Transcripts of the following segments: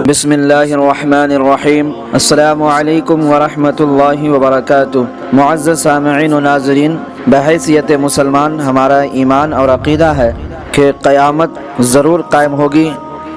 بسم اللہ الرحمن الرحیم۔ السلام علیکم ورحمۃ اللہ وبرکاتہ۔ معزز سامعین و ناظرین، بحیثیت مسلمان ہمارا ایمان اور عقیدہ ہے کہ قیامت ضرور قائم ہوگی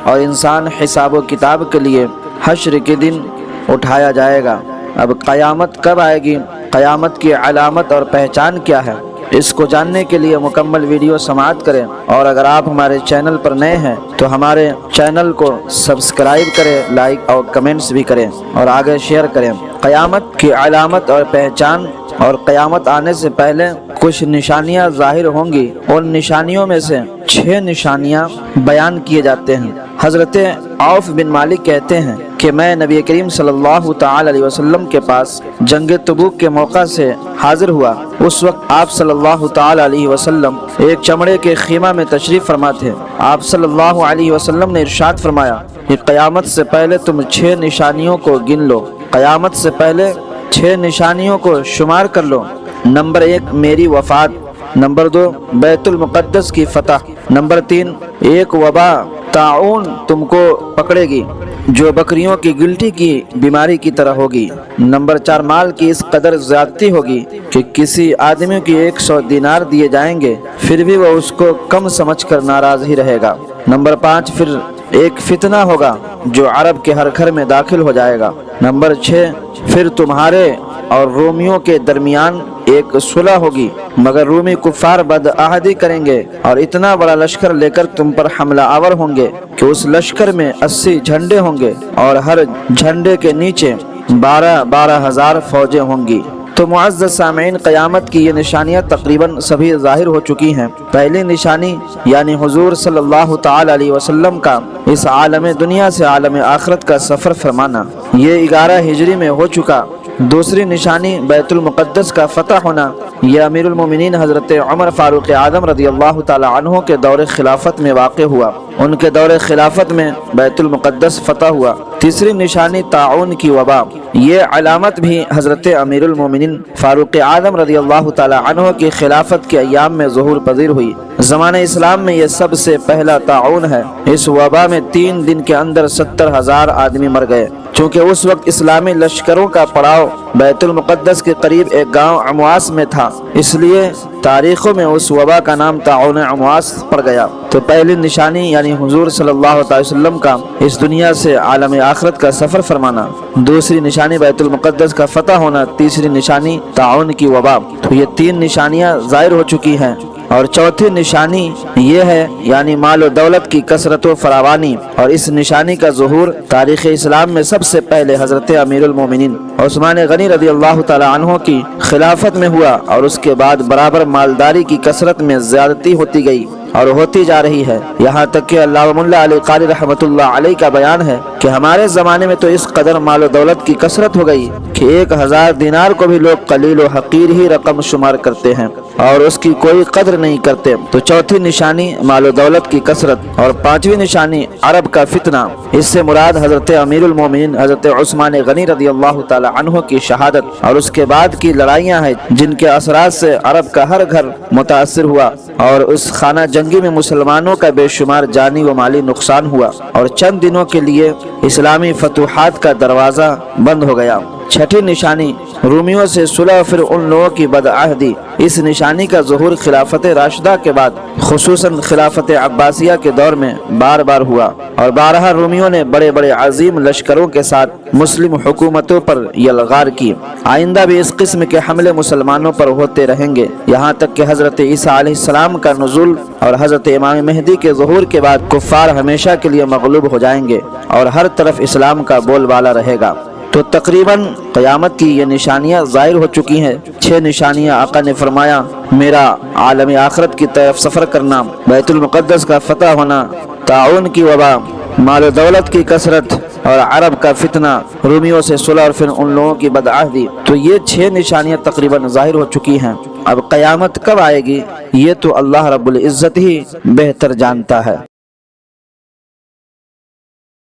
اور انسان حساب و کتاب کے لیے حشر کے دن اٹھایا جائے گا۔ اب قیامت کب آئے گی، قیامت کی علامت اور پہچان کیا ہے، اس کو جاننے کے لیے مکمل ویڈیو سماعت کریں، اور اگر آپ ہمارے چینل پر نئے ہیں تو ہمارے چینل کو سبسکرائب کریں، لائک اور کمنٹس بھی کریں اور آگے شیئر کریں۔ قیامت کی علامت اور پہچان، اور قیامت آنے سے پہلے کچھ نشانیاں ظاہر ہوں گی۔ ان نشانیوں میں سے 6 نشانیاں بیان کیے جاتے ہیں۔ حضرت عوف بن مالک کہتے ہیں کہ میں نبی کریم صلی اللہ تعالی علیہ وسلم کے پاس جنگ تبوک کے موقع سے حاضر ہوا۔ اس وقت آپ صلی اللہ تعالی علیہ وسلم ایک چمڑے کے خیمہ میں تشریف فرما تھے۔ آپ صلی اللہ علیہ وسلم نے ارشاد فرمایا کہ قیامت سے پہلے تم 6 نشانیوں کو گن لو، قیامت سے پہلے 6 نشانیوں کو شمار کر لو۔ نمبر 1 میری وفات، نمبر 2 بیت المقدس کی فتح، نمبر 3 ایک وبا طاعون تم کو پکڑے گی جو بکریوں کی گلٹی کی بیماری کی طرح ہوگی، نمبر 4 مال کی اس قدر زیادتی ہوگی کہ کسی آدمی کی 100 دینار دیے جائیں گے پھر بھی وہ اس کو کم سمجھ کر ناراض ہی رہے گا، نمبر 5 پھر ایک فتنہ ہوگا جو عرب کے ہر گھر میں داخل ہو جائے گا، نمبر 6 پھر تمہارے اور رومیوں کے درمیان ایک صلح ہوگی، مگر رومی کفار بدعہدی کریں گے اور اتنا بڑا لشکر لے کر تم پر حملہ آور ہوں گے کہ اس لشکر میں 80 جھنڈے ہوں گے اور ہر جھنڈے کے نیچے 12 ہزار فوجیں ہوں گی۔ تو معزز سامعین، قیامت کی یہ نشانیاں تقریباً سبھی ظاہر ہو چکی ہیں۔ پہلی نشانی یعنی حضور صلی اللہ تعالی علیہ وسلم کا اس عالم دنیا سے عالم آخرت کا سفر فرمانا، یہ 11 ہجری میں ہو چکا۔ دوسری نشانی بیت المقدس کا فتح ہونا، یہ امیر المومنین حضرت عمر فاروق اعظم رضی اللہ تعالی عنہ کے دور خلافت میں واقع ہوا۔ ان کے دور خلافت میں بیت المقدس فتح ہوا۔ تیسری نشانی طاعون کی وبا، یہ علامت بھی حضرت امیر المومنین فاروق اعظم رضی اللہ تعالی عنہ کی خلافت کے ایام میں ظہور پذیر ہوئی۔ زمانہ اسلام میں یہ سب سے پہلا طاعون ہے۔ اس وبا میں 3 دن کے اندر 70,000 آدمی مر گئے۔ چونکہ اس وقت اسلامی لشکروں کا پڑاؤ بیت المقدس کے قریب ایک گاؤں عمواس میں تھا، اس لیے تاریخوں میں اس وبا کا نام طاعون عمواس پڑ گیا۔ تو پہلی نشانی یعنی حضور صلی اللہ علیہ وسلم کا اس دنیا سے عالم آخرت کا سفر فرمانا، دوسری نشانی بیت المقدس کا فتح ہونا، تیسری نشانی طاعون کی وبا۔ تو یہ 3 نشانیاں ظاہر ہو چکی ہیں۔ اور چوتھی نشانی یہ ہے یعنی مال و دولت کی کثرت و فراوانی، اور اس نشانی کا ظہور تاریخ اسلام میں سب سے پہلے حضرت امیر المومنین عثمان غنی رضی اللہ تعالی عنہ کی خلافت میں ہوا، اور اس کے بعد برابر مالداری کی کثرت میں زیادتی ہوتی گئی اور ہوتی جا رہی ہے، یہاں تک کہ علامہ اللہ علی قاری رحمۃ اللہ علیہ کا بیان ہے کہ ہمارے زمانے میں تو اس قدر مال و دولت کی کثرت ہو گئی کہ 1000 دینار کو بھی لوگ قلیل و حقیر ہی رقم شمار کرتے ہیں اور اس کی کوئی قدر نہیں کرتے۔ تو چوتھی نشانی مال و دولت کی کثرت، اور 5ویں نشانی عرب کا فتنہ، اس سے مراد حضرت امیر المومنین حضرت عثمان غنی رضی اللہ تعالی عنہ کی شہادت اور اس کے بعد کی لڑائیاں ہیں جن کے اثرات سے عرب کا ہر گھر متاثر ہوا، اور اس خانہ جنگی میں مسلمانوں کا بے شمار جانی و مالی نقصان ہوا، اور چند دنوں کے لیے اسلامی فتوحات کا دروازہ بند ہو گیا۔ چھٹی نشانی رومیوں سے صلح، پھر ان لوگوں کی بدعہدی۔ اس نشانی کا ظہور خلافت راشدہ کے بعد خصوصاً خلافت عباسیہ کے دور میں بار بار ہوا، اور بارہا رومیوں نے بڑے بڑے عظیم لشکروں کے ساتھ مسلم حکومتوں پر یلغار کی۔ آئندہ بھی اس قسم کے حملے مسلمانوں پر ہوتے رہیں گے، یہاں تک کہ حضرت عیسیٰ علیہ السلام کا نزول اور حضرت امام مہدی کے ظہور کے بعد کفار ہمیشہ کے لیے مغلوب ہو جائیں گے اور ہر طرف اسلام کا بول بالا رہے گا۔ تو تقریباً قیامت کی یہ نشانیاں ظاہر ہو چکی ہیں۔ 6 نشانیاں آقا نے فرمایا، میرا عالم آخرت کی طرف سفر کرنا، بیت المقدس کا فتح ہونا، طاعون کی وبا، مال و دولت کی کثرت، اور عرب کا فتنہ، رومیوں سے صلح، اور پھر ان لوگوں کی بدعہدی۔ تو یہ 6 نشانیاں تقریباً ظاہر ہو چکی ہیں۔ اب قیامت کب آئے گی یہ تو اللہ رب العزت ہی بہتر جانتا ہے۔